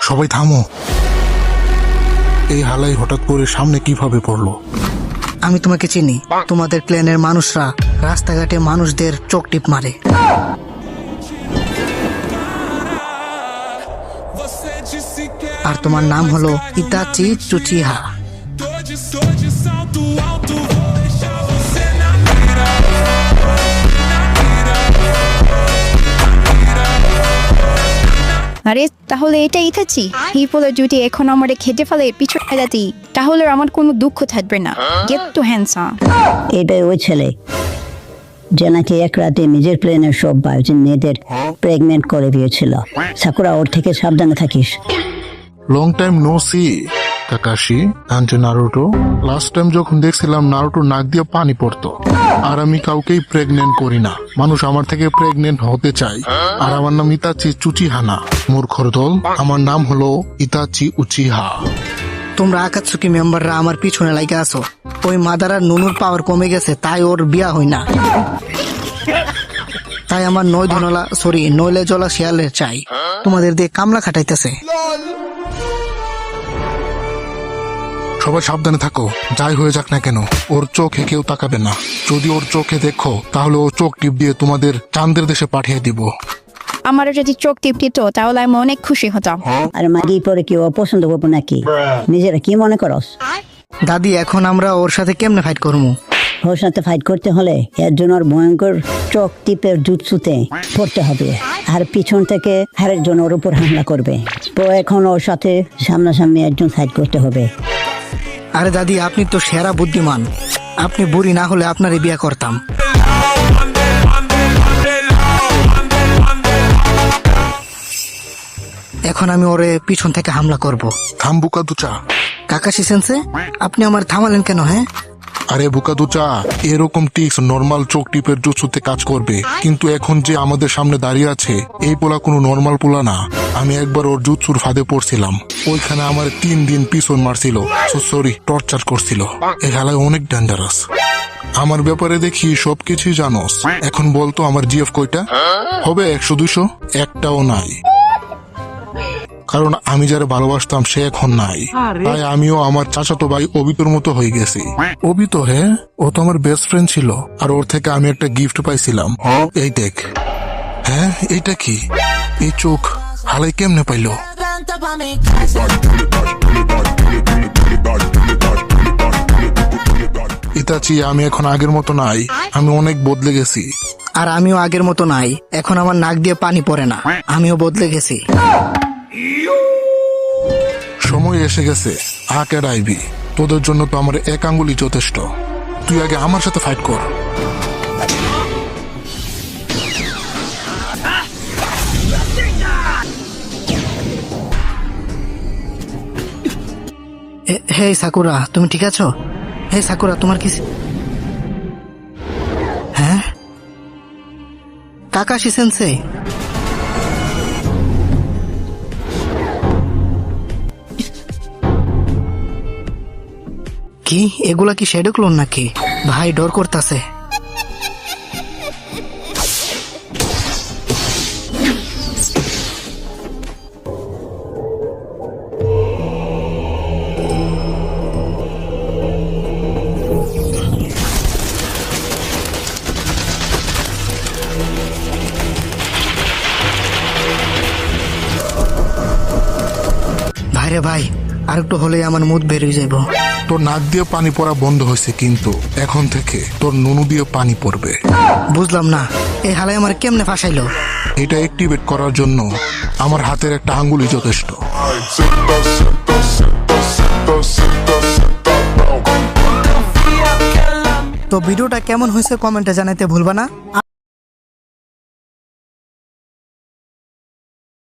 সবাই থামো। এই হালাই হঠাৎ করে সামনে কিভাবে পড়লো? আমি তোমাকে চিনি। তোমাদের ক্ল্যানের মানুষরা রাস্তাঘাটে মানুষদের চোখ টিপ মারে। আর তোমার নাম হলো ইতাচি উচিহা। আরে তাহলে এটা ইতাচি হিপোলো যদি এখন আমারে খেতে ফেলে পিছু ফেলাতি তাহলে আমার কোনো দুঃখ থাকবে না। Get to handsome. এটাই ওই ছেলে যে নাকি এক রাতে নিজের প্লেনের সব বায়োজিন মেয়েদের প্রেগনেন্ট করে দিয়েছিল। সাকুরা, ওর থেকে সাবধানে থাকিস। Long time no see Kakashi and Naruto. Last time যখন দেখছিলাম নারুটো নাক দিয়ে পানি পড়তো। আর আমি কাউকেই প্রেগনেন্ট করি না। মানুষ আমার থেকে প্রেগনেন্ট হতে চায়। আর আমার নাম ইতাচি উচিহা না, মূর্খর দল। আমার নাম হলো ইতাচি উচিহা। তোমরা আকাতসুকি মেম্বাররা আমার পিছনে লাগে আছো। ওই মাদারার নুনুর পাওয়ার কমে গেছে, তাই ওর বিয়া হয় না। তাই আমার নইলে জলা শিয়ালের চাই। তোমাদের দিয়ে কামলা খাটাইতেছে। সবাই সাবধানে থাকো, যাই হয়ে যাক না কেন ওর চোখে কেউ তাকাবে না। যদি ওর চোখে দেখো তাহলে ও চোখ টিপ দিয়ে তোমাদের চাঁদের দেশে পাঠিয়ে দিব। আমারও যদি চোখ টিপ দিত তাহলে আমি অনেক খুশি হতাম। আর মাগি পরে কি অপছন্দ করবো নাকি? নিজেরা কি মনে করস? দাদি, এখন আমরা ওর সাথে কেমনে ফাইট করবো? ওর সাথে ফাইট করতে হলে এর জন্য ওর ভয়ঙ্কর চোখ টিপের জুৎসুতে পড়তে হবে। আর পিছন থেকে হারের জন্য ওর উপর হামলা করবে। তো এখন ওর সাথে সামনাসামনি একজন ফাইট করতে হবে। আরে দাদি, আপনি তো সেরা বুদ্ধিমান। আপনি বুড়ি না হলে আপনারই বিয়া করতাম। এখন আমি ওরে পিছন থেকে হামলা করব। থাম বুকাদুচা। কাকাশি সেন্সে, আপনি আমার থামালেন কেন? হ্যাঁ, আরে বুকাদুচা, এরকম টিক্স নর্মাল চোখ টিপের জুৎসুতে কাজ করবে, কিন্তু এখন যে আমাদের সামনে দাঁড়িয়ে আছে এই পোলা কোনো নর্মাল পোলা না। আমি একবার ওর জুৎসুর ফাঁদে পড়ছিলাম। ওইখানে আমার 3 দিন পিছন মারছিল, সরি টর্চার করছিল। এই হালায় অনেক ডেঞ্জারাস। আমার ব্যাপারে দেখি সবকিছুই জানোস। এখন বলতো আমার জিএফ কয়টা হবে? 100-200? একটাও নাই। কারণ আমি যারা ভালোবাসতাম সে এখন নাই। তাই আমিও আমার চাচাতো ভাই অবিতর মতো হয়ে গেছি। অবিত? হ্যাঁ, ও তো আমার বেস্ট ফ্রেন্ড ছিল। আর ওর থেকে আমি একটা গিফট পাইছিলাম। এই দেখ। হ্যাঁ, এইটা কি? এই চোখ হালাই কেমনে পাইলো? ইতাচি, আমি এখন আগের মতো নাই। আমি অনেক বদলে গেছি। আর আমিও আগের মতো নাই। এখন আমার নাক দিয়ে পানি পড়ে না। আমিও বদলে গেছি। সময় এসে গেছে। আকের আইবি, তোদের জন্য তো আমার এক আঙ্গুলি যথেষ্ট। তুই আগে আমার সাথে ফাইট কর। হে সাকুরা, তুমি ঠিক আছো? হে সাকুরা, তোমার কি? হ্যাঁ, কাকাশি সেন্সে। কি এগুলা কি শ্যাডো ক্লোন নাকি? ভাই ডর করতেছে। ভাইরে ভাই, আরেকটু হলেই আমার মুখ বেরিয়ে যাইব। তোর নাক দিয়ে পানি পড়া বন্ধ হয়েছে, কিন্তু এখন থেকে তোর নুনু দিয়ে পানি পড়বে। বুঝলাম না, এই হালাই আমার কেমনে ফাঁসাইলো? এটা অ্যাক্টিভেট করার জন্য আমার হাতের একটা আঙ্গুলি যথেষ্ট। তো ভিডিওটা কেমন হয়েছে কমেন্টে জানাইতে ভুলবা না।